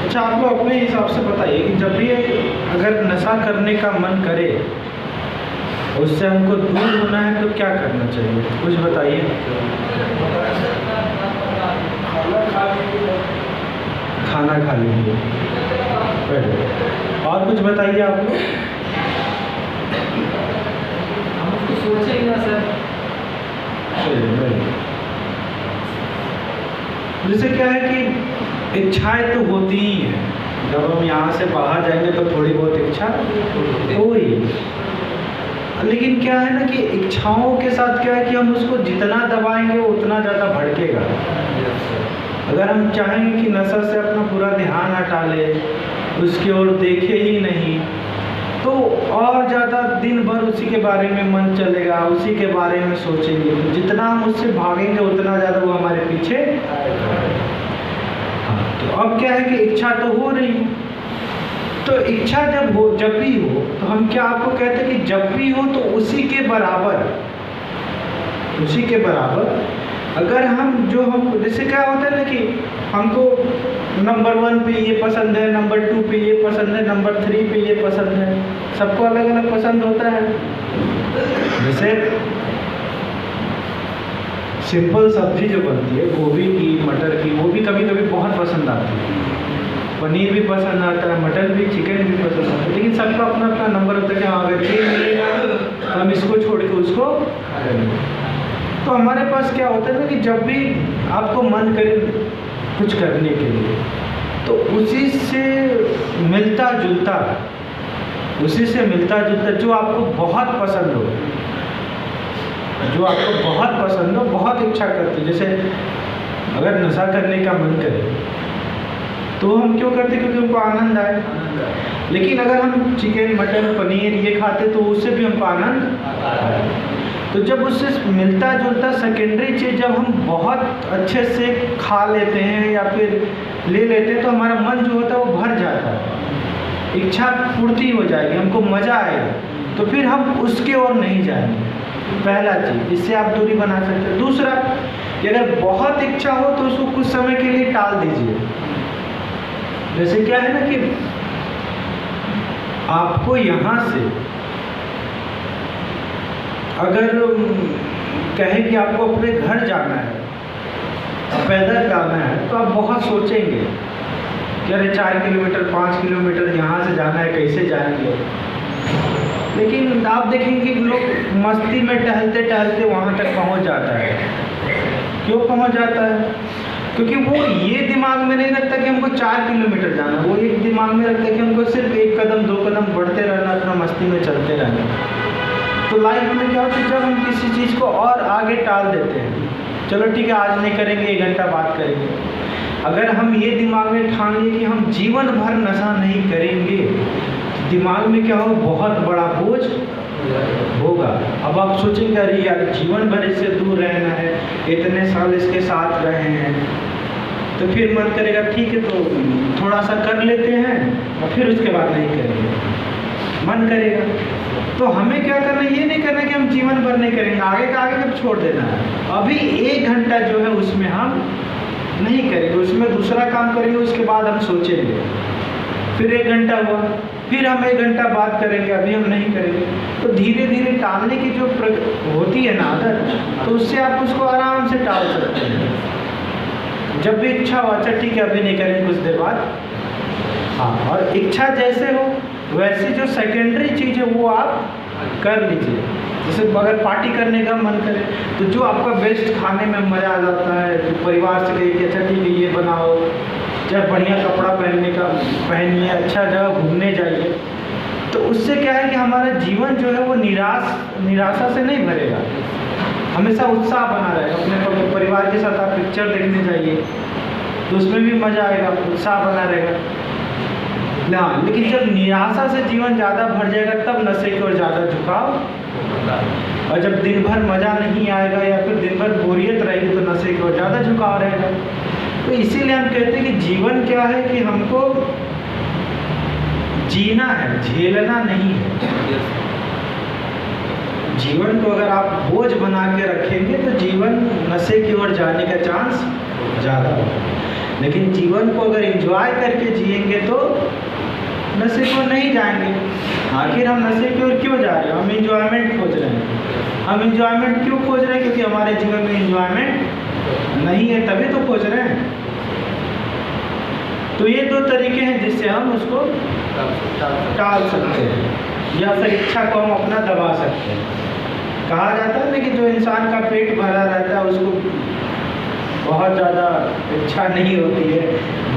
अच्छा, आप लोग अपने हिसाब से बताइए कि जब भी अगर नशा करने का मन करे, उससे हमको दूर होना है तो क्या करना चाहिए? कुछ बताइए। खाना खा लीजिए पहले। और कुछ बताइए आप लोग। हम उसको सोचेंगे ना सर। जैसे क्या है कि इच्छाएं तो होती ही हैं। जब हम यहाँ से बाहर जाएंगे तो थोड़ी बहुत इच्छा हो ही, लेकिन क्या है ना कि इच्छाओं के साथ क्या है कि हम उसको जितना दबाएंगे वो उतना ज़्यादा भड़केगा। अगर हम चाहेंगे कि नशा से अपना पूरा ध्यान हटा ले, उसकी ओर देखे ही नहीं, तो और ज़्यादा दिन भर उसी के बारे में मन चलेगा, उसी के बारे में सोचेंगे। जितना हम उससे भागेंगे उतना ज़्यादा वो हमारे पीछे। हाँ, तो अब क्या है कि इच्छा तो हो रही है, तो इच्छा जब भी हो तो हम क्या आपको कहते हैं कि जब भी हो तो उसी के बराबर अगर हम जैसे क्या होता है ना कि हमको नंबर 1 पे ये पसंद है, नंबर 2 पे ये पसंद है, नंबर 3 पे ये पसंद है। सबको अलग अलग पसंद होता है। जैसे सिंपल सब्जी जो बनती है गोभी की, मटर की, वो भी कभी कभी बहुत पसंद आती है। पनीर भी पसंद आता है, मटन भी, चिकन भी पसंद आता है, लेकिन सबका अपना अपना नंबर होता है कि हाँ अगर ये मिलेगा तो हम इसको छोड़ के उसको खा लेंगे। तो हमारे पास क्या होता है ना कि जब भी आपको मन करे कुछ करने के लिए, तो उसी से मिलता जुलता जो आपको बहुत पसंद हो, बहुत इच्छा करती। जैसे अगर नशा करने का मन करे तो हम क्यों करते? क्योंकि हमको आनंद आए। लेकिन अगर हम चिकन, मटन, पनीर ये खाते तो उससे भी हमको आनंद आए। तो जब उससे मिलता जुलता सेकेंडरी चीज़ जब हम बहुत अच्छे से खा लेते हैं या फिर ले लेते हैं, तो हमारा मन जो होता है वो भर जाता है, इच्छा पूर्ति हो जाएगी, हमको मज़ा आएगा, तो फिर हम उसके ओर नहीं जाएंगे। पहला चीज़, इससे आप दूरी बना सकते हैं। दूसरा कि अगर बहुत इच्छा हो तो उसको कुछ समय के लिए टाल दीजिए। जैसे क्या है ना कि आपको यहाँ से अगर कहें कि आपको अपने घर जाना है, पैदल जाना है, तो आप बहुत सोचेंगे कि अरे 4 किलोमीटर 5 किलोमीटर यहाँ से जाना है, कैसे जाएंगे। लेकिन आप देखेंगे कि लोग मस्ती में टहलते टहलते वहाँ तक पहुँच जाता है। क्यों पहुँच जाता है? क्योंकि वो ये दिमाग में नहीं रखता कि हमको 4 किलोमीटर जाना, वो एक दिमाग में रखता है कि हमको सिर्फ 1 कदम 2 कदम बढ़ते रहना, अपना मस्ती में चलते रहना। तो लाइफ में क्या होता है, जब हम किसी चीज़ को और आगे टाल देते हैं, चलो ठीक है आज नहीं करेंगे, 1 घंटा बाद करेंगे। अगर हम ये दिमाग में ठान लिए कि हम जीवन भर नशा नहीं करेंगे, तो दिमाग में क्या हो, बहुत बड़ा बोझ होगा। अब आप सोचेंगे अरे यार जीवन भर इससे दूर रहना है, इतने साल इसके साथ रहे हैं, तो फिर मन करेगा ठीक है तो थोड़ा सा कर लेते हैं और फिर उसके बाद नहीं करेंगे, मन करेगा। तो हमें क्या करना है, ये नहीं करना कि हम जीवन भर नहीं करेंगे, आगे का आगे कब छोड़ देना है। अभी 1 घंटा जो है उसमें हम नहीं करेंगे, उसमें दूसरा काम करेंगे, उसके बाद हम सोचेंगे। फिर 1 घंटा हुआ, फिर हम 1 घंटा बाद करेंगे, अभी हम नहीं करेंगे। तो धीरे धीरे टालने की जो होती है ना आदत, तो उससे आप उसको आराम से टाल सकते हैं। जब भी इच्छा हो, अच्छा ठीक है अभी नहीं करेंगे, कुछ देर बाद। हाँ, और इच्छा जैसे हो वैसे जो सेकेंडरी चीज़ है वो आप कर लीजिए। जैसे अगर पार्टी करने का मन करे तो जो आपका बेस्ट खाने में मज़ा आ जाता है, तो परिवार से कहिए कि अच्छा ठीक है ये बनाओ, चाहे बढ़िया कपड़ा पहनिए, अच्छा जगह घूमने जाइए। तो उससे क्या है कि हमारा जीवन जो है वो निराशा से नहीं भरेगा, हमेशा उत्साह बना रहेगा। अपने परिवार के साथ आप पिक्चर देखने जाइए तो उसमें भी मज़ा आएगा, उत्साह बना रहेगा ना। लेकिन जब निराशा से जीवन ज़्यादा भर जाएगा तब नशे की ओर ज़्यादा झुकाव, और जब दिन भर मज़ा नहीं आएगा या फिर दिन भर बोरियत रहेगी तो नशे की ओर ज़्यादा झुकाव रहेगा। तो इसीलिए हम कहते हैं कि जीवन क्या है कि हमको जीना है, झेलना नहीं है। जीवन को अगर आप बोझ बना के रखेंगे तो जीवन नशे की ओर जाने का चांस ज़्यादा होगा। लेकिन जीवन को अगर एंजॉय करके जिएंगे तो नशे को नहीं जाएंगे। आखिर हम नशे की ओर क्यों जा रहे हैं? हम इंजॉयमेंट खोज रहे हैं। हम इंजॉयमेंट क्यों खोज रहे हैं? क्योंकि हमारे जीवन में इंजॉयमेंट नहीं है, तभी तो खोज रहे हैं। तो ये दो तरीके हैं जिससे हम उसको टाल सकते हैं या फिर इच्छा को हम अपना दबा सकते हैं। कहा जाता है ना कि जो इंसान का पेट भरा रहता है उसको बहुत ज़्यादा इच्छा नहीं होती है,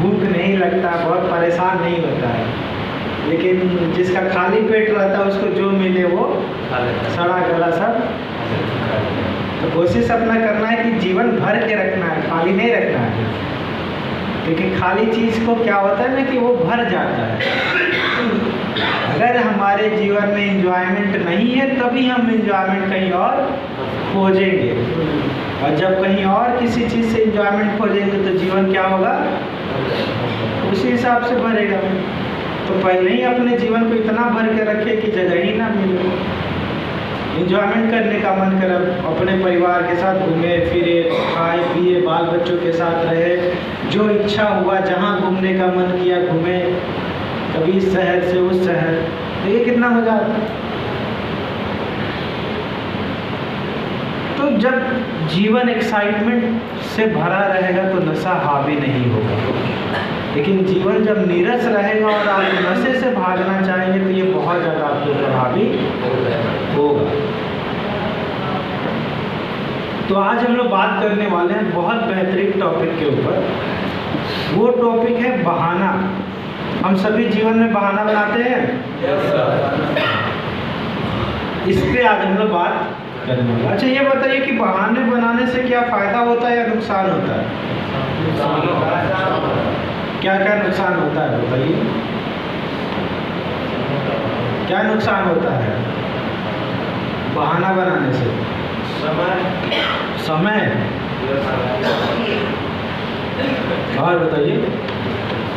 भूख नहीं लगता, बहुत परेशान नहीं होता है। लेकिन जिसका खाली पेट रहता है उसको जो मिले वो सड़ा गला सब। तो कोशिश अपना करना है कि जीवन भर के रखना है, खाली नहीं रखना है। क्योंकि खाली चीज़ को क्या होता है ना कि वो भर जाता है। अगर हमारे जीवन में इंजॉयमेंट नहीं है तभी हम इंजॉयमेंट कहीं और खोजेंगे, और जब कहीं और किसी चीज़ से इंजॉयमेंट खोजेंगे तो जीवन क्या होगा? उसी हिसाब से भरेगा। तो पहले ही अपने जीवन को इतना भर के रखे कि जगह ही ना मिले। इंजॉयमेंट करने का मन करे, अपने परिवार के साथ घूमे फिरे, खाए पिए, बाल बच्चों के साथ रहे, जो इच्छा हुआ जहाँ घूमने का मन किया घूमे, कभी इस शहर से उस शहर। तो ये कितना मजा आता है। तो जब जीवन एक्साइटमेंट से भरा रहेगा तो नशा हावी नहीं होगा। लेकिन जीवन जब नीरस रहेगा और आप नशे से भागना चाहेंगे तो ये बहुत ज़्यादा आपको प्रभावी होगा। तो आज हम लोग बात करने वाले हैं बहुत बेहतरीन टॉपिक के ऊपर। वो टॉपिक है बहाना। हम सभी जीवन में बहाना बनाते हैं। इस पे आज हम लोग बात करने वाले। अच्छा, ये बताइए कि बहाने बनाने से क्या फ़ायदा होता है या नुकसान होता है? क्या क्या नुकसान होता है बताइए। क्या नुकसान होता है बहाना बनाने से? समय। और बताइए।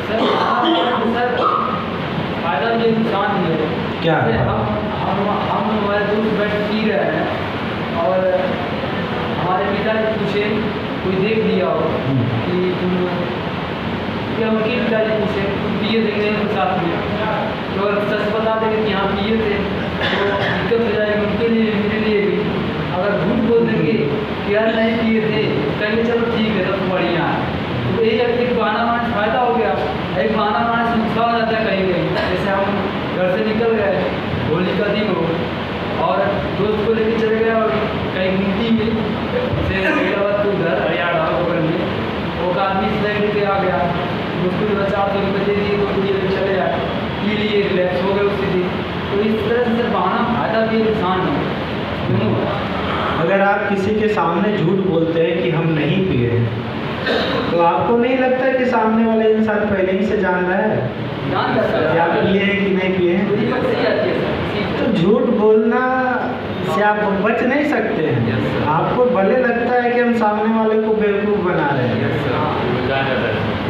सर फायदा भी नुकसान भी है। क्या है? हम हमारे दोस्त बैठ पी रहे हैं और हमारे पिता पूछे, कोई देख लिया हो कि तुम, या उनके पिताजी पूछे तुम पिए थे तो साथ में, तो अगर सच बता देंगे कि हाँ पिए थे तो दिक्कत हो जाएगी उनके लिए, मेरे लिए भी। अगर झूठ बोल देंगे कि यार नहीं पिए थे, कहेंगे चलो ठीक है तब बढ़िया है। तो एक बहाना बनाने से फायदा हो गया, एक बहाना बनाने से नुकसान हो जाता है कहीं कहीं। जैसे हम घर से निकल गए, होली का दिन हो और दोस्त को लेकर चले गए और कहीं घूमती में से हैदराबाद के उधर हरियाणा बगल में वो आदमी स्लैंड लेके आ गया, उसको 400 रुपये दे दिए, तो लिए चले आए, पी लिए, रिलैक्स हो गए उसी दिन। तो इस तरह से बहाना फायदा भी नुकसान है दोनों। अगर आप किसी के सामने झूठ बोलते हैं कि हम नहीं पिए तो आपको नहीं लगता कि सामने वाला इंसान पहले ही से जान रहा है कि आप पिए हैं कि नहीं पिए हैं? तो झूठ बोलना से आप बच नहीं सकते हैं। आपको भले लगता है कि हम सामने वाले को बेवकूफ़ बना रहे हैं,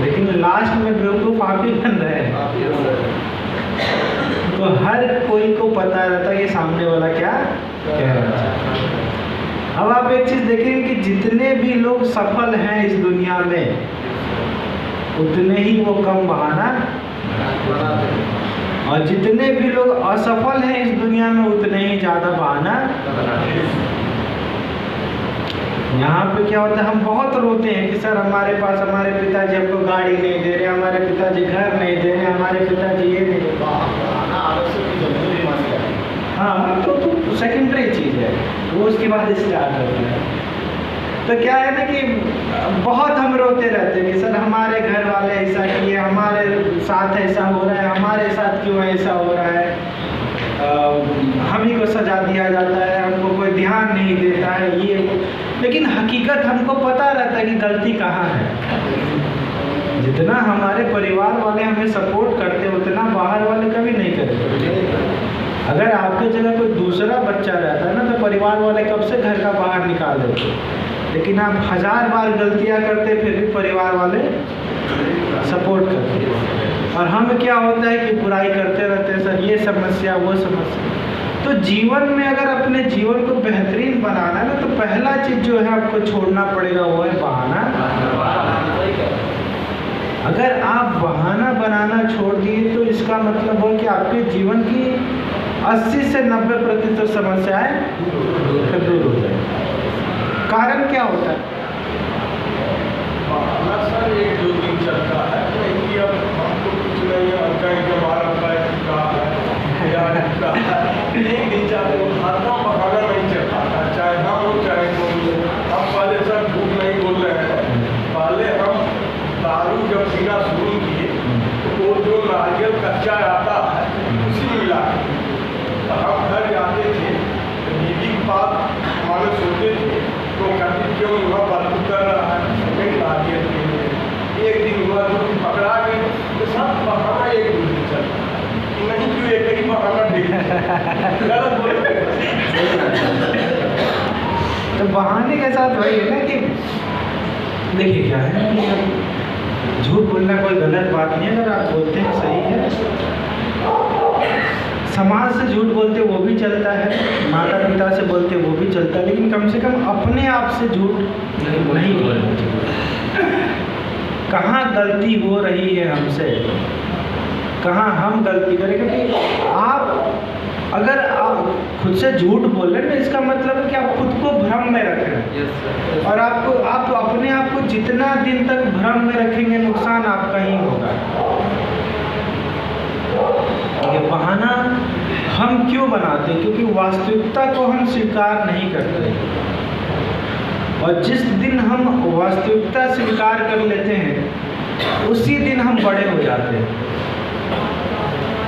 लेकिन लास्ट में बेवकूफ़ आप ही बन रहे हैं। तो हर कोई को पता रहता है कि सामने वाला क्या कह रहा है। अब आप एक चीज़ देखेंगे कि जितने भी लोग सफल हैं इस दुनिया में उतने ही वो कम बहाना बनाते हैं, और जितने भी लोग असफल हैं इस दुनिया में उतने ही ज़्यादा बहाना बनाते हैं। यहाँ पे क्या होता है, हम बहुत रोते हैं कि सर हमारे पास हमारे पिताजी हमको गाड़ी नहीं दे रहे, हमारे पिताजी घर नहीं दे रहे, हमारे पिताजी ये नहीं दे रहे। हाँ, तो सेकेंडरी चीज़ है वो, उसके बाद स्टार्ट होता है। तो क्या है ना कि बहुत हम रोते रहते हैं कि सर हमारे घर वाले ऐसा किए, हमारे साथ ऐसा हो रहा है, हमारे साथ क्यों ऐसा हो रहा है, हम ही को सजा दिया जाता है, हमको कोई ध्यान नहीं देता है ये। लेकिन हकीकत हमको पता रहता है कि गलती कहाँ है। जितना हमारे परिवार वाले हमें सपोर्ट करते हैं उतना बाहर वाले कभी नहीं करते। अगर आपके जगह कोई दूसरा बच्चा रहता है ना तो परिवार वाले कब से घर का बाहर निकाल देते, लेकिन आप 1000 बार गलतियां करते फिर भी परिवार वाले सपोर्ट करते। और हम क्या होता है कि बुराई करते रहते हैं, सर ये समस्या वो समस्या। तो जीवन में अगर अपने जीवन को बेहतरीन बनाना है ना तो पहला चीज़ जो है आपको छोड़ना पड़ेगा वो है बहाना। अगर आप बहाना बनाना छोड़ दिए तो इसका मतलब हो कि आपके जीवन की 80 से 90% समस्याएं दूर हो जाए। कारण क्या होता है? बहाना सर एक दो दिन चलता है, कि अब हमको कुछ नहीं है, कहीं हमारा पैर टूटा है या टूटा है, एक दिन चाहते हो हरदम बहाना नहीं चल पाता, चाहे हम हो चाहे कोई हो। हम पहले सर झूठ नहीं बोल रहे हैं, पहले हम दारू जब पीना शुरू किए तो वो जो नारियल कच्चा आता है उसी मिला के तो हम घर जाते थे, बीवी के पास हमारे सोते थे तो कहते क्यों वहाँ बदबू कर रहा है, नारियल के लिए। एक दिन हुआ तो पकड़ा गए तो सब बहाना एक दूसरे चलता है कि नहीं क्यों एक ही बहाना ठीक गलत बोले। तो बहाने के साथ वही है ना कि देखिए क्या है कि झूठ बोलना कोई गलत बात नहीं है, अगर आप बोलते हैं सही है। समाज से झूठ बोलते वो भी चलता है, माता पिता से बोलते वो भी चलता है, लेकिन कम से कम अपने आप से झूठ नहीं बोलना चाहिए। कहाँ गलती हो रही है हमसे, कहाँ हम गलती करें, क्योंकि आप अगर आप खुद से झूठ बोल रहे हैं तो इसका मतलब है कि आप खुद को भ्रम में रख रहे हैं। और आप अपने आप को जितना दिन तक भ्रम में रखेंगे नुकसान आपका ही होगा। ये बहाना हम क्यों बनाते हैं? क्योंकि वास्तविकता को हम स्वीकार नहीं करते, और जिस दिन हम वास्तविकता स्वीकार कर लेते हैं उसी दिन हम बड़े हो जाते हैं।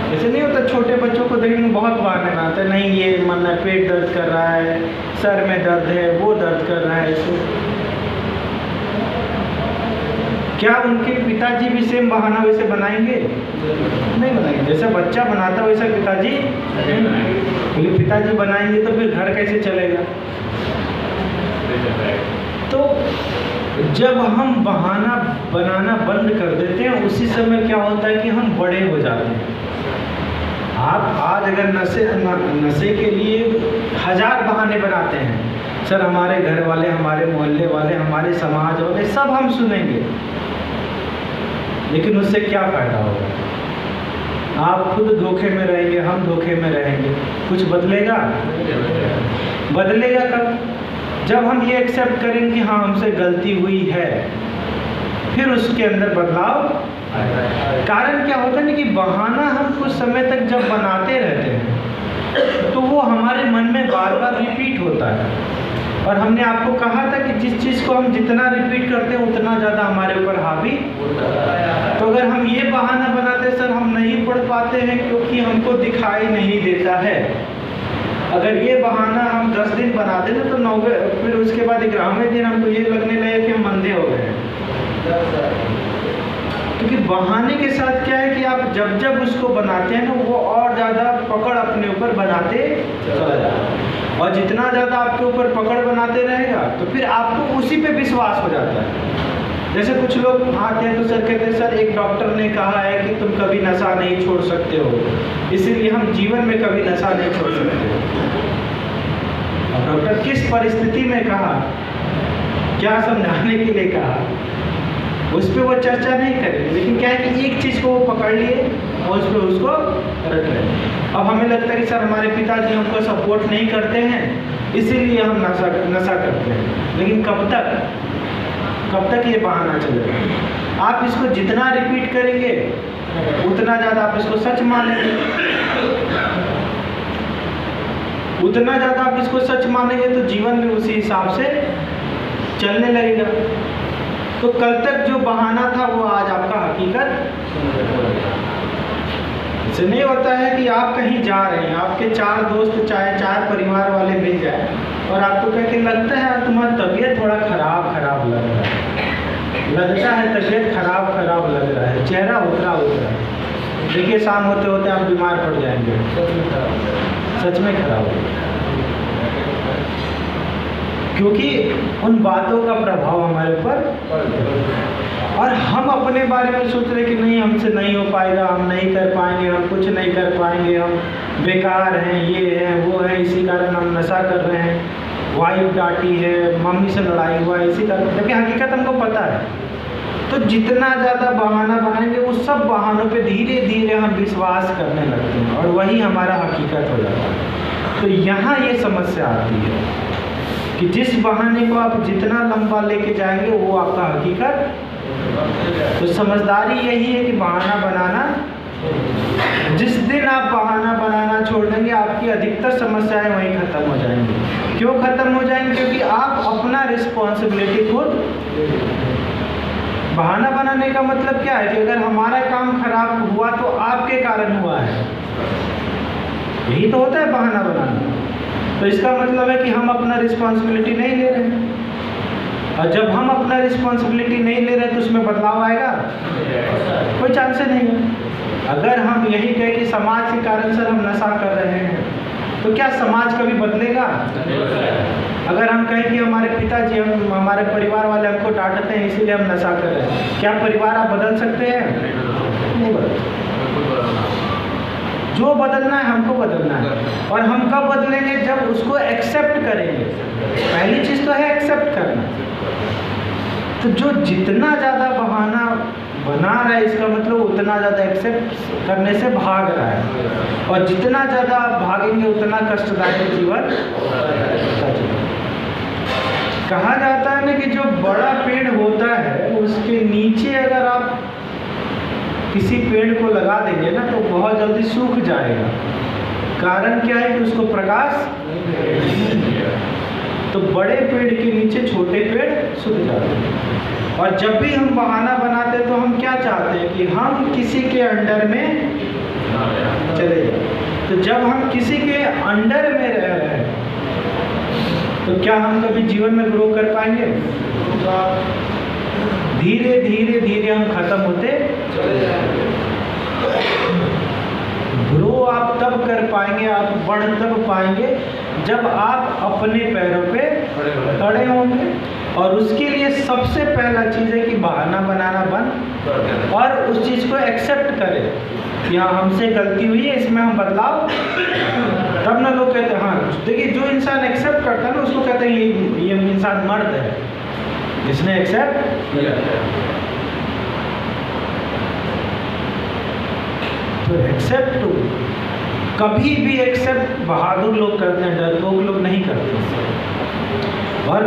ऐसे नहीं होता, छोटे बच्चों को देखने बहुत बहाने बनाते हैं, नहीं ये मन में पेट दर्द कर रहा है, सर में दर्द है, वो दर्द कर रहा है। ऐसे क्या उनके पिताजी भी सेम बहाना वैसे बनाएंगे? नहीं बनाएंगे। जैसा बच्चा बनाता वैसा पिताजी नहीं बनाएंगे, क्योंकि पिताजी बनाएंगे तो फिर घर कैसे चलेगा? तो जब हम बहाना बनाना बंद कर देते हैं उसी समय क्या होता है कि हम बड़े हो जाते हैं। आप आज अगर नशे के लिए 1000 बहाने बनाते हैं, सर हमारे घर वाले, हमारे मोहल्ले वाले, हमारे समाज वाले सब हम सुनेंगे, लेकिन उससे क्या फ़ायदा होगा? आप खुद धोखे में रहेंगे, हम धोखे में रहेंगे, कुछ बदलेगा? बदलेगा कब? जब हम ये एक्सेप्ट करेंगे कि हाँ हमसे गलती हुई है, फिर उसके अंदर बदलाव। कारण क्या होता है ना कि बहाना हम कुछ समय तक जब बनाते रहते हैं तो वो हमारे मन में बार बार रिपीट होता है, और हमने आपको कहा था कि जिस चीज़ को हम जितना रिपीट करते हैं उतना ज़्यादा हमारे ऊपर हावी होता है। तो अगर हम ये बहाना बनाते सर हम नहीं पढ़ पाते हैं क्योंकि हमको दिखाई नहीं देता है, अगर ये बहाना हम 10 दिन बना दें तो 9वें, फिर उसके बाद 11वें दिन हमको ये लगने लगे कि हम अंधे हो गए हैं। क्योंकि बहाने के साथ क्या है कि आप जब जब उसको बनाते हैं ना वो और ज़्यादा पकड़ अपने ऊपर बनाते चला जाता है, और जितना ज़्यादा आपके ऊपर पकड़ बनाते रहेगा तो फिर आपको उसी पे विश्वास हो जाता है। जैसे कुछ लोग आते हैं तो सर कहते हैं सर एक डॉक्टर ने कहा है कि तुम कभी नशा नहीं छोड़ सकते हो, इसीलिए हम जीवन में कभी नशा नहीं छोड़ सकते। डॉक्टर किस परिस्थिति में कहा, क्या समझाने के लिए कहा, उस पर वो चर्चा नहीं करेंगे, लेकिन क्या है कि एक चीज़ को वो पकड़ लिए और उस पर उसको रख रहे। अब हमें लगता है कि सर हमारे पिताजी हमको सपोर्ट नहीं करते हैं इसीलिए हम नशा करते हैं, लेकिन कब तक ये बहाना चलेगा? आप इसको जितना रिपीट करेंगे उतना ज़्यादा आप इसको सच मानेंगे, उतना ज़्यादा आप इसको सच मानेंगे तो जीवन में उसी हिसाब से चलने लगेगा। तो कल तक जो बहाना था वो आज आपका हकीकत। इससे नहीं होता है कि आप कहीं जा रहे हैं, आपके 4 दोस्त चाहे 4 परिवार वाले मिल जाए और आपको कह के लगता है तुम्हारी तबीयत थोड़ा खराब लग रहा है, लगता है तबीयत खराब लग रहा है, चेहरा उतरा है, देखिए शाम होते होते आप बीमार पड़ जाएंगे, सच में खराब हो, क्योंकि उन बातों का प्रभाव हमारे ऊपर। और हम अपने बारे में सोच रहे कि नहीं हमसे नहीं हो पाएगा, हम नहीं कर पाएंगे, हम कुछ नहीं कर पाएंगे, हम बेकार हैं, ये है वो है, इसी कारण हम नशा कर रहे हैं, वाइफ डांटी है, मम्मी से लड़ाई हुआ है, इसी कारण। जबकि हकीकत हमको पता है तो जितना ज़्यादा बहाना बनाएंगे उस सब बहानों पे धीरे धीरे हम विश्वास करने लगते हैं और वही हमारा हकीकत हो जाता है। तो यहाँ ये समस्या आती है कि जिस बहाने को आप जितना लंबा लेके जाएंगे वो आपका हकीकत। तो समझदारी यही है कि बहाना बनाना, जिस दिन आप बहाना बनाना छोड़ देंगे आपकी अधिकतर समस्याएं वहीं ख़त्म हो जाएंगी। क्यों ख़त्म हो जाएंगी? क्योंकि आप अपना रिस्पॉन्सिबिलिटी खुद। बहाना बनाने का मतलब क्या है कि अगर हमारा काम खराब हुआ तो आपके कारण हुआ है, यही तो होता है बहाना बनाना। तो इसका मतलब है कि हम अपना रिस्पॉन्सिबिलिटी नहीं ले रहे हैं, और जब हम अपना रिस्पॉन्सिबिलिटी नहीं ले रहे तो उसमें बदलाव आएगा? कोई चांस ही नहीं है। अगर हम यही कहें कि समाज के कारण से हम नशा कर रहे हैं तो क्या समाज कभी बदलेगा? अगर हम कहें कि हमारे पिताजी हमारे परिवार वाले हमको डांटते हैं इसीलिए हम नशा कर रहे हैं, क्या परिवार आप बदल सकते हैं? नहीं बदल। जो बदलना है हमको बदलना है, और हम कब बदलेंगे? जब उसको एक्सेप्ट करेंगे। पहली चीज़ तो है एक्सेप्ट करना। तो जो जितना ज़्यादा बहाना बना रहा है इसका मतलब उतना ज़्यादा एक्सेप्ट करने से भाग रहा है, और जितना ज़्यादा आप भागेंगे उतना कष्टदायक जीवन। कहा जाता है ना कि जो बड़ा पेड़ होता है उसके नीचे अगर आप किसी पेड़ को लगा देंगे ना तो बहुत जल्दी सूख जाएगा। कारण क्या है कि उसको प्रकाश। तो बड़े पेड़ के नीचे छोटे पेड़ सूख जाते हैं। और जब भी हम बहाना बनाते हैं तो हम क्या चाहते हैं कि हम किसी के अंडर में चले जाए। तो जब हम किसी के अंडर में रह रहे हैं तो क्या हम कभी जीवन में ग्रो कर पाएंगे? धीरे धीरे धीरे हम खत्म होते चले जाएंगे। ग्रो आप तब कर पाएंगे, आप बढ़ तब पाएंगे जब आप अपने पैरों पे खड़े होंगे। और उसके लिए सबसे पहला चीज़ है कि बहाना बनाना बंद, और उस चीज़ को एक्सेप्ट करें कि हाँ हमसे गलती हुई है, इसमें हम बदलाव। तब ना लोग कहते हैं, हाँ देखिए जो इंसान एक्सेप्ट करता है ना उसको कहते हैं ये इंसान मर्द है जिसने एक्सेप्ट किया। तो एक्सेप्ट कभी भी एक्सेप्ट बहादुर लोग करते हैं, डरपोक लोग नहीं करते। और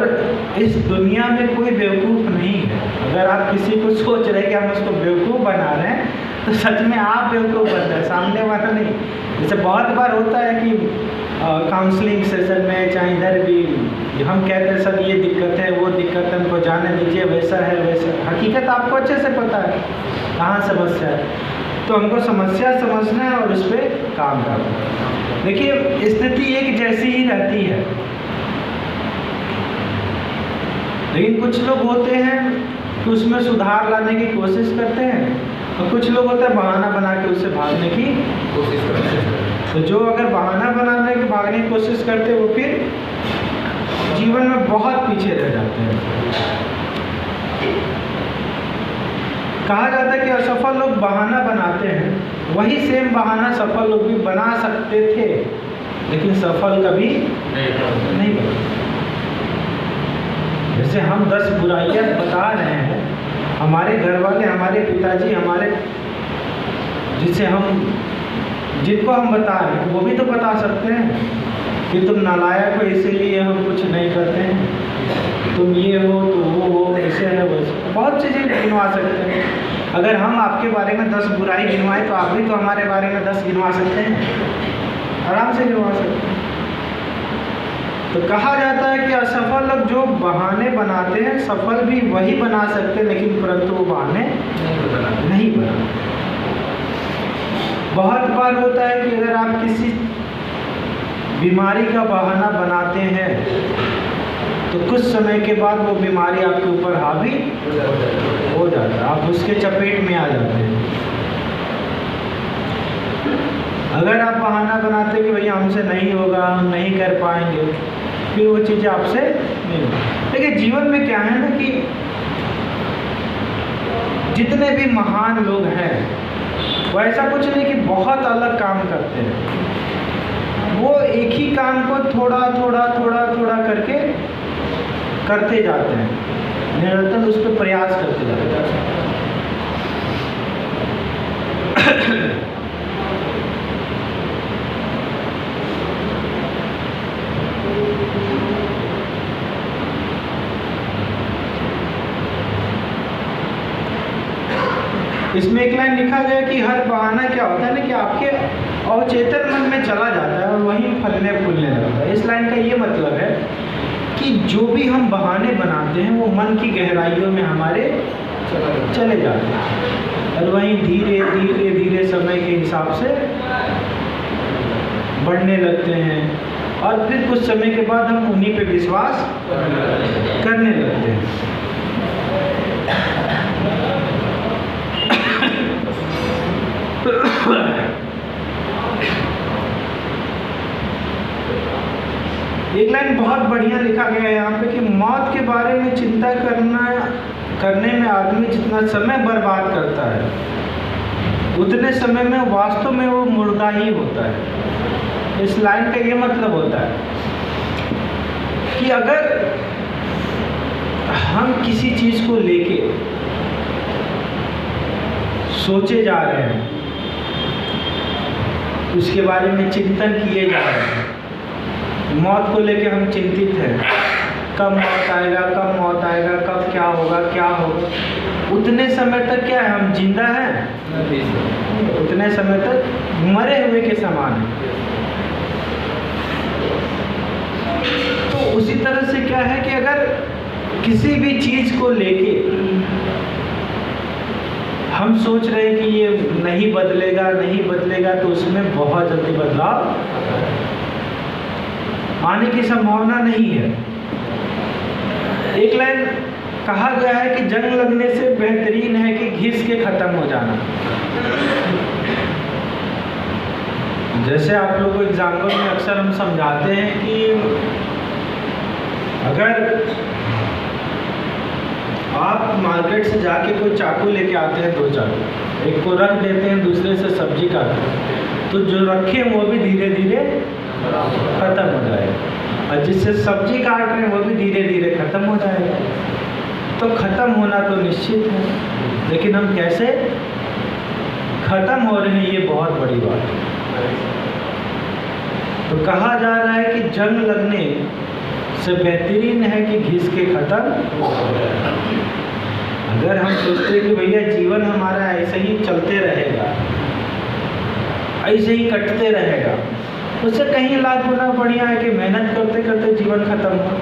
इस दुनिया में कोई बेवकूफ़ नहीं है। अगर आप किसी को सोच रहे कि हम उसको बेवकूफ़ बना रहे हैं तो सच में आप बेवकूफ़ बन रहे हैं, सामने वाला नहीं। जैसे बहुत बार होता है कि काउंसलिंग सेशन में चाहे इधर भी हम कहते हैं सर ये दिक्कत है वो दिक्कत है, उनको जाने दीजिए, वैसा है वैसा। हकीकत आपको अच्छे से पता है कहाँ समस्या है। तो हमको समस्या समझना है और उस पर काम करना है। देखिए स्थिति एक जैसी ही रहती है, लेकिन कुछ लोग होते हैं कि उसमें सुधार लाने की कोशिश करते हैं, और कुछ लोग होते हैं बहाना बना के उससे भागने की कोशिश करते हैं। तो जो अगर बहाना बनाने की भागने की कोशिश करते हैं वो फिर जीवन में बहुत पीछे रह जाते हैं। कहा जाता है कि असफल लोग बहाना बनाते हैं, वही सेम बहाना सफल लोग भी बना सकते थे लेकिन सफल कभी नहीं बने। जैसे हम 10 बुराइयां बता रहे हैं, हमारे घर वाले, हमारे पिताजी, हमारे जिनको हम बता रहे हैं वो भी तो बता सकते हैं कि तुम नालायक हो इसीलिए हम कुछ नहीं करते हैं, तुम ये हो तो वो हो, ऐसे है वैसे, बहुत चीज़ें गिनवा सकते हैं। अगर हम आपके बारे में 10 बुराई गिनवाएं तो आप भी तो हमारे बारे में 10 गिनवा सकते हैं, आराम से गिनवा सकते हैं। तो कहा जाता है कि असफल लोग जो बहाने बनाते हैं सफल भी वही बना सकते हैं, लेकिन परंतु वो बहाने नहीं बनाते। बहुत बार होता है कि अगर आप किसी बीमारी का बहाना बनाते हैं तो कुछ समय के बाद वो बीमारी आपके ऊपर हावी हो जाता है, आप उसके चपेट में आ जाते हैं। अगर आप बहाना बनाते हैं कि भैया हमसे नहीं होगा, हम नहीं कर पाएंगे, फिर वो चीज़ें आपसे नहीं होगी। देखिए जीवन में क्या है ना कि जितने भी महान लोग हैं वो ऐसा कुछ नहीं कि बहुत अलग काम करते हैं, वो एक ही काम को थोड़ा थोड़ा थोड़ा थोड़ा करके करते जाते हैं। निरंतर उस पर प्रयास करते जाओ। इसमें एक लाइन लिखा गया कि हर बहाना क्या होता है ना कि आपके अवचेतन मन में चला जाता है और वहीं फलने फूलने लगता है। इस लाइन का ये मतलब है कि जो भी हम बहाने बनाते हैं वो मन की गहराइयों में हमारे चले जाते हैं और वहीं धीरे धीरे धीरे समय के हिसाब से बढ़ने लगते हैं और फिर कुछ समय के बाद हम उन्हीं पे विश्वास करने लगते हैं। एक लाइन बहुत बढ़िया लिखा गया है यहाँ पे कि मौत के बारे में चिंता करने में आदमी जितना समय बर्बाद करता है उतने समय में वास्तव में वो मुर्दा ही होता है। इस लाइन का ये मतलब होता है कि अगर हम किसी चीज़ को लेके सोचे जा रहे हैं, उसके बारे में चिंतन किए जा रहे हैं, मौत को लेके हम चिंतित हैं, कब मौत आएगा, कब मौत आएगा, कब क्या होगा, उतने समय तक क्या है, हम जिंदा हैं, उतने समय तक मरे हुए के समान है। तो उसी तरह से क्या है कि अगर किसी भी चीज़ को लेके हम सोच रहे हैं कि ये नहीं बदलेगा तो उसमें बहुत जल्दी बदलाव आने की संभावना नहीं है। एक लाइन कहा गया है कि जंग लगने से बेहतरीन है कि घिस के खत्म हो जाना। जैसे आप लोगों को एग्जाम्पल में अक्सर हम समझाते हैं कि अगर आप मार्केट से जाके कोई चाकू लेके आते हैं, 2 चाकू, एक को रख देते हैं, दूसरे से सब्जी काटते हैं, तो जो रखे हैं वो भी धीरे धीरे खत्म हो जाएगा और जिससे सब्जी काट रहे हैं वो भी धीरे धीरे खत्म हो जाएगा। तो खत्म होना तो निश्चित है, लेकिन हम कैसे खत्म हो रहे हैं ये बहुत बड़ी बात है। तो कहा जा रहा है कि जंग लगने से बेहतरीन है कि घिस के खत्म। अगर हम सोचते हैं कि भैया जीवन हमारा ऐसे ही चलते रहेगा, ऐसे ही कटते रहेगा, उससे कहीं लाख गुना बढ़िया है कि मेहनत करते करते जीवन खत्म हो,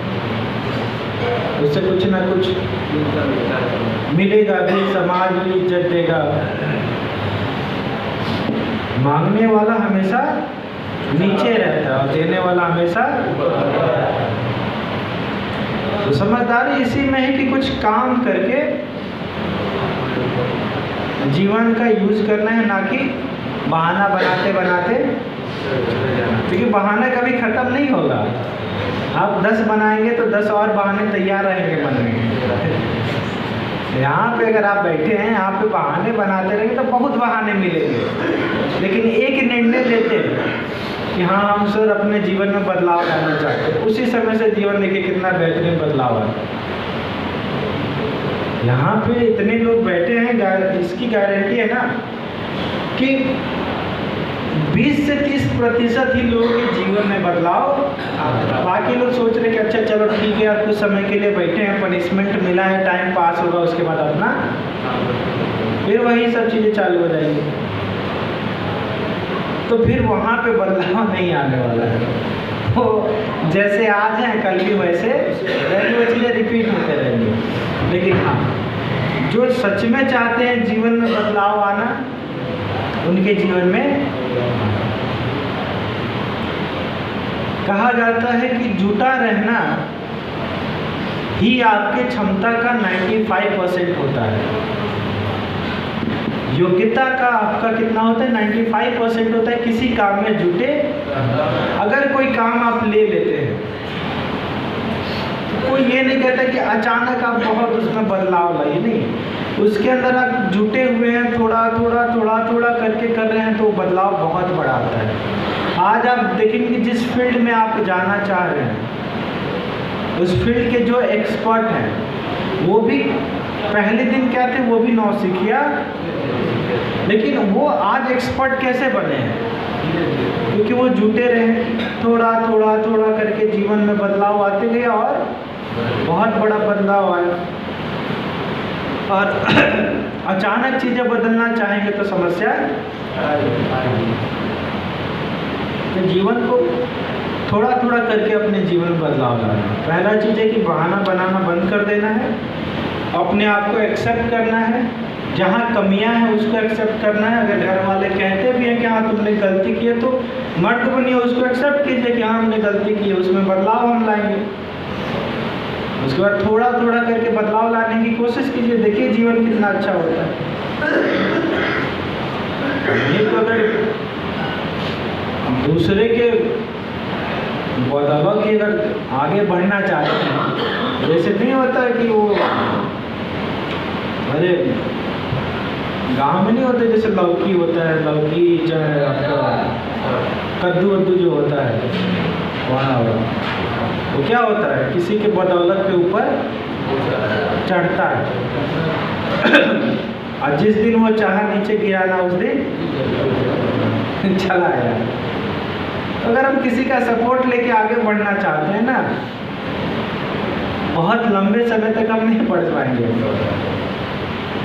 उससे कुछ ना कुछ मिलेगा भी, समाज भी इज्जत देगा। मांगने वाला हमेशा नीचे रहता है और देने वाला हमेशा। तो समझदारी इसी में है कि कुछ काम करके जीवन का यूज करना है, ना कि बहाना बनाते बनाते, क्योंकि बहाना कभी ख़त्म नहीं होगा। आप 10 बनाएंगे तो 10 और बहाने तैयार रहेंगे मन में। यहाँ पे अगर आप बैठे हैं, यहाँ पे बहाने बनाते रहेंगे तो बहुत बहाने मिलेंगे, लेकिन एक निर्णय लेते हैं कि हाँ हम सर अपने जीवन में बदलाव लाना चाहते हैं, उसी समय से जीवन देखिए कितना बेहतरीन बदलाव है। यहाँ पे इतने लोग बैठे हैं, इसकी गारंटी है ना कि 20 से 30% ही लोगों के जीवन में बदलाव। बाकी लोग सोच रहे कि अच्छा चलो ठीक है यार, कुछ समय के लिए बैठे हैं, पनिशमेंट मिला है, टाइम पास होगा, उसके बाद अपना फिर वही सब चीज़ें चालू हो जाएंगी। तो फिर वहाँ पे बदलाव नहीं आने वाला है। वो जैसे आज हैं कल भी वैसे वो चीज़ें रिपीट होते रहेंगी। लेकिन हाँ, जो सच में चाहते हैं जीवन में बदलाव आना, उनके जीवन में कहा जाता है कि जुटा रहना ही आपके क्षमता का 95% होता है। योग्यता का आपका कितना होता है? 95% होता है किसी काम में जुटे। अगर कोई काम आप ले लेते हैं, कोई ये नहीं कहता कि अचानक आप बहुत उसमें बदलाव लाइए, नहीं, उसके अंदर आप जुटे हुए हैं, थोड़ा थोड़ा करके कर रहे हैं, तो बदलाव बहुत बड़ा आता है। आज आप देखेंगे कि जिस फील्ड में आप जाना चाह रहे हैं, उस फील्ड के जो एक्सपर्ट हैं वो भी पहले दिन क्या थे, वो भी नौसिखिया, लेकिन वो आज एक्सपर्ट कैसे बने हैं? क्योंकि वो जुटे रहे, थोड़ा थोड़ा थोड़ा करके जीवन में बदलाव आते गए और बहुत बड़ा बदलाव आया। और अचानक चीज़ें बदलना चाहेंगे तो समस्या आएगी। तो जीवन को थोड़ा थोड़ा करके अपने जीवन में बदलाव लाना है। पहला चीज़ है कि बहाना बनाना बंद कर देना है, अपने आप को एक्सेप्ट करना है, जहाँ कमियां हैं उसको एक्सेप्ट करना है। अगर घर वाले कहते भी हैं कि हाँ तुमने गलती की है, तो मर्द बनिए, उसको एक्सेप्ट कीजिए कि हाँ हमने गलती की है, उसमें बदलाव हम लाएंगे। उसके बाद थोड़ा थोड़ा करके बदलाव लाने की कोशिश कीजिए, देखिए जीवन कितना अच्छा होता है। नहीं तो अगर दूसरे के बदलाव की अगर आगे बढ़ना चाहते हैं, जैसे नहीं होता है कि वो अरे गांव में नहीं होता जैसे लौकी होता है, लौकी चाहे आपका कद्दू वद्दू जो होता है वहाँ वो क्या होता है, किसी के बदौलत के ऊपर चढ़ता है और जिस दिन वो चाहा नीचे गिराना उस दिन चला आया। तो अगर हम किसी का सपोर्ट लेके आगे बढ़ना चाहते हैं ना, बहुत लंबे समय तक हम नहीं बढ़ पाएंगे।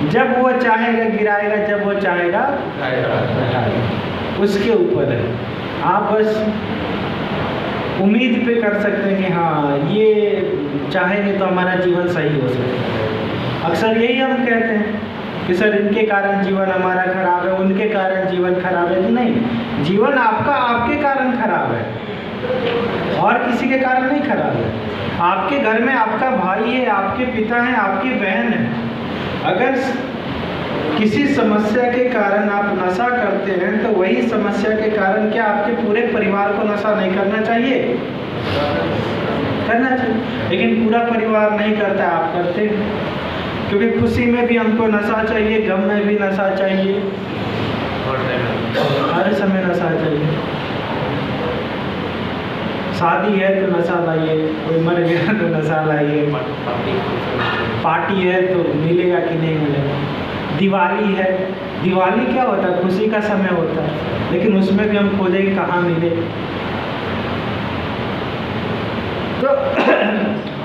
जब वो चाहेगा गिराएगा, जब वो चाहेगा उसके ऊपर है। आप बस उम्मीद पे कर सकते हैं कि हाँ ये चाहेंगे तो हमारा जीवन सही हो सकता है। अक्सर यही हम कहते हैं कि सर इनके कारण जीवन हमारा खराब है, उनके कारण जीवन खराब है। नहीं, जीवन आपका आपके कारण खराब है और किसी के कारण नहीं खराब है। आपके घर में आपका भाई है, आपके पिता हैं, आपकी बहन है। अगर किसी समस्या के कारण आप नशा करते हैं तो वही समस्या के कारण क्या आपके पूरे परिवार को नशा नहीं करना चाहिए? करना चाहिए, लेकिन पूरा परिवार नहीं करता, आप करते हैं। क्योंकि खुशी में भी हमको नशा चाहिए, गम में भी नशा चाहिए, हर समय नशा चाहिए। शादी है तो नशा लाइए, कोई मर गया तो नशा लाइए, पार्टी है तो मिलेगा कि नहीं मिलेगा। दिवाली है, दिवाली क्या होता है, खुशी का समय होता है, लेकिन उसमें भी हम खोजेंगे कहाँ मिले। तो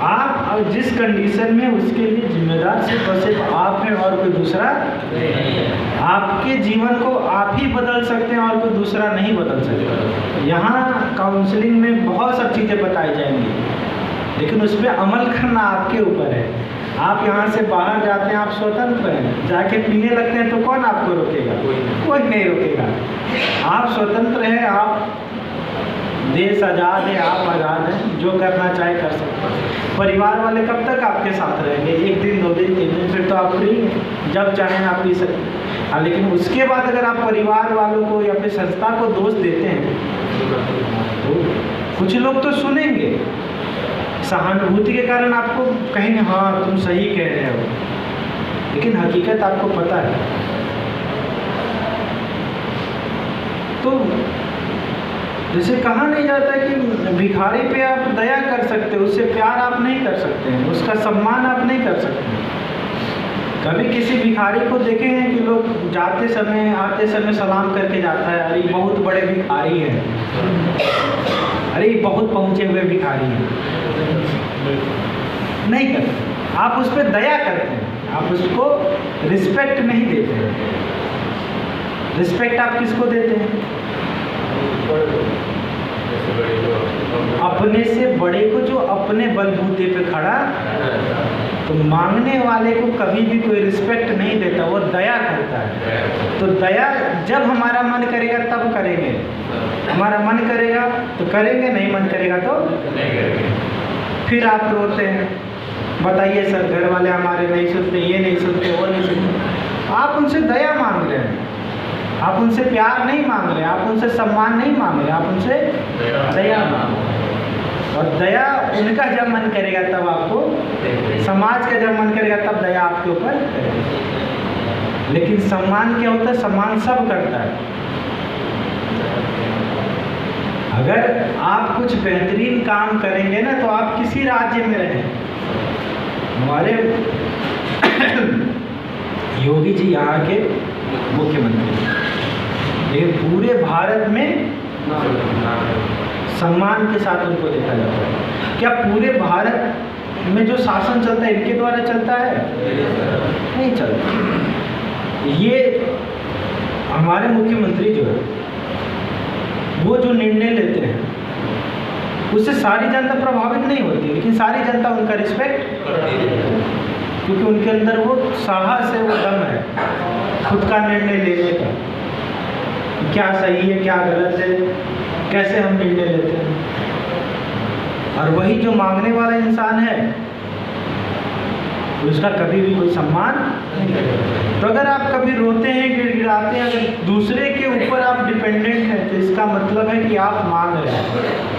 आप जिस कंडीशन में उसके लिए जिम्मेदार सिर्फ और सिर्फ आप हैं और कोई दूसरा नहीं। आपके जीवन को आप ही बदल सकते हैं और कोई दूसरा नहीं बदल सकता। यहाँ काउंसलिंग में बहुत सब चीज़ें बताई जाएंगी, लेकिन उस पर अमल करना आपके ऊपर है। आप यहाँ से बाहर जाते हैं, आप स्वतंत्र हैं, जाके पीने लगते हैं तो कौन आपको रोकेगा? कोई नहीं रोकेगा। आप स्वतंत्र हैं, आप देश आज़ाद है, आप आज़ाद हैं, जो करना चाहे कर सकते हैं। परिवार वाले कब तक आपके साथ रहेंगे? 1 दिन 2 दिन 3 दिन, फिर तो आप फ्री हैं, जब चाहें आप पी सकते हैं। हाँ, लेकिन उसके बाद अगर आप परिवार वालों को या फिर संस्था को दोष देते हैं तो कुछ लोग तो सुनेंगे, सहानुभूति के कारण आपको कहेंगे हाँ तुम सही कह रहे हो, लेकिन हकीकत आपको पता है। तो जैसे कहा नहीं जाता कि भिखारी पे आप दया कर सकते हो, उससे प्यार आप नहीं कर सकते हैं, उसका सम्मान आप नहीं कर सकते। कभी किसी भिखारी को देखे हैं कि लोग जाते समय आते समय सलाम करके जाता है, अरे बहुत बड़े भिखारी हैं, अरे बहुत पहुँचे हुए भिखारी हैं? नहीं करते। आप उस पर दया करते हैं, आप उसको रिस्पेक्ट नहीं देते हैं। रिस्पेक्ट आप किसको देते हैं? अपने से बड़े को, जो अपने बलबूते पे खड़ा। तो मांगने वाले को कभी भी कोई रिस्पेक्ट नहीं देता, वो दया करता है। तो दया जब हमारा मन करेगा तब करेंगे, हमारा मन करेगा तो करेंगे, नहीं मन करेगा तो नहीं करेंगे। फिर आप रोते हैं, बताइए सर घर वाले हमारे नहीं सुनते, ये नहीं सुनते, वो नहीं सुनते। आप उनसे दया मांग रहे हैं, आप उनसे प्यार नहीं मांग रहे, आप उनसे सम्मान नहीं मांग रहे, आप उनसे दया मांग रहे। और दया उनका जब मन करेगा तब आपको, समाज का जब मन करेगा तब दया आपके ऊपर। लेकिन सम्मान क्या होता है? सम्मान सब करता है। अगर आप कुछ बेहतरीन काम करेंगे ना, तो आप किसी राज्य में रहें, हमारे योगी जी यहाँ के मुख्यमंत्री, लेकिन पूरे भारत में सम्मान के साथ उनको देखा जाता है। क्या पूरे भारत में जो शासन चलता है इनके द्वारा चलता है? नहीं चलता। ये हमारे मुख्यमंत्री जो है वो जो निर्णय लेते हैं उससे सारी जनता प्रभावित नहीं होती, लेकिन सारी जनता उनका रिस्पेक्ट करती है, क्योंकि उनके अंदर वो साहस है, वो दम है खुद का निर्णय लेने का, क्या सही है क्या गलत है, कैसे हम निर्णय लेते हैं। और वही जो मांगने वाला इंसान है उसका कभी भी कोई सम्मान नहीं करता। तो अगर आप कभी रोते हैं, गिड़गिड़ाते हैं, अगर दूसरे के ऊपर आप डिपेंडेंट हैं, तो इसका मतलब है कि आप मांग रहे हैं।